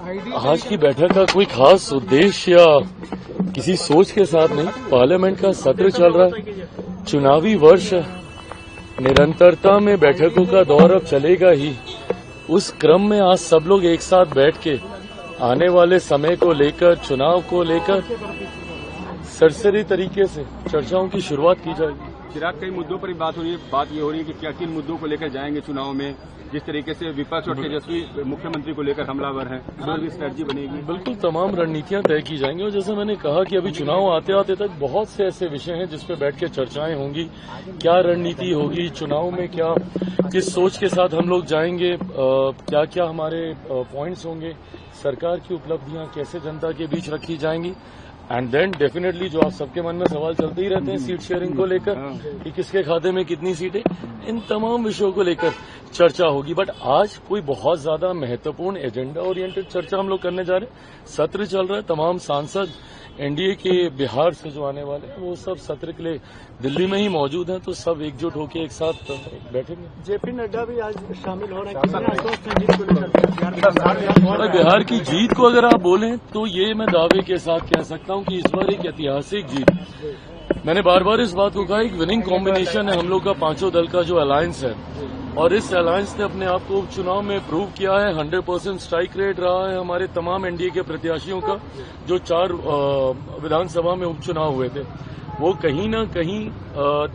आज की बैठक का कोई खास उद्देश्य या किसी सोच के साथ नहीं। पार्लियामेंट का सत्र चल रहा है, चुनावी वर्ष है, निरंतरता में बैठकों का दौर अब चलेगा ही। उस क्रम में आज सब लोग एक साथ बैठ के आने वाले समय को लेकर, चुनाव को लेकर सरसरी तरीके से चर्चाओं की शुरुआत की जाएगी। चिराग, कई मुद्दों पर बात हो रही है। बात ये हो रही है कि क्या किन मुद्दों को लेकर जाएंगे चुनाव में। जिस तरीके से विपक्ष और तेजस्वी मुख्यमंत्री को लेकर हमलावर हैं, इस पर भी स्ट्रेटजी बनेगी। बिल्कुल, तमाम रणनीतियां तय की जाएंगी। और जैसे मैंने कहा कि अभी चुनाव आते आते तक बहुत से ऐसे विषय हैं जिस पे बैठ के चर्चाएं होंगी। क्या रणनीति होगी चुनाव में, क्या किस सोच के साथ हम लोग जाएंगे, क्या क्या हमारे पॉइंट्स होंगे, सरकार की उपलब्धियां कैसे जनता के बीच रखी जाएंगी। एंड देन डेफिनेटली जो आप सबके मन में सवाल चलते ही रहते हैं सीट शेयरिंग को लेकर कि किसके खाते में कितनी सीटें, इन तमाम विषयों को लेकर चर्चा होगी। बट आज कोई बहुत ज्यादा महत्वपूर्ण एजेंडा ओरिएंटेड चर्चा हम लोग करने जा रहे हैं। सत्र चल रहा है, तमाम सांसद एनडीए के बिहार से जो आने वाले हैं वो सब सत्र के लिए दिल्ली में ही मौजूद हैं, तो सब एकजुट होकर एक साथ बैठेंगे। जेपी नड्डा भी आज शामिल हो रहे हैं। बिहार की जीत को अगर आप बोलें तो ये मैं दावे के साथ कह सकता हूं कि इस बार एक ऐतिहासिक जीत। मैंने बार बार इस बात को कहा, एक विनिंग कॉम्बिनेशन है हम लोग का, पांचों दल का जो अलायंस है, और इस अलायंस ने अपने आप को उपचुनाव में प्रूव किया है। 100% स्ट्राइक रेट रहा है हमारे तमाम एनडीए के प्रत्याशियों का। जो 4 विधानसभा में उपचुनाव हुए थे, वो कहीं न कहीं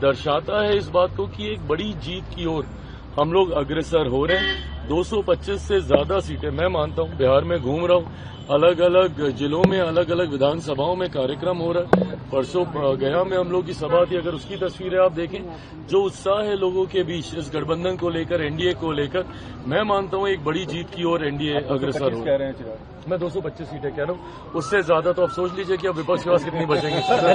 दर्शाता है इस बात को कि एक बड़ी जीत की ओर हम लोग अग्रसर हो रहे हैं। 225 से ज्यादा सीटें मैं मानता हूं। बिहार में घूम रहा हूं, अलग अलग जिलों में, अलग अलग विधानसभाओं में कार्यक्रम हो रहा है। परसों गया में हम लोग की सभा थी, अगर उसकी तस्वीरें आप देखें, जो उत्साह है लोगों के बीच इस गठबंधन को लेकर, एनडीए को लेकर, मैं मानता हूं एक बड़ी जीत की ओर एनडीए अग्रसर हो रहा है। मैं 225 सीटें कह रहा हूं, उससे ज्यादा तो आप सोच लीजिए कि अब विपक्ष के पास कितनी बचेंगी।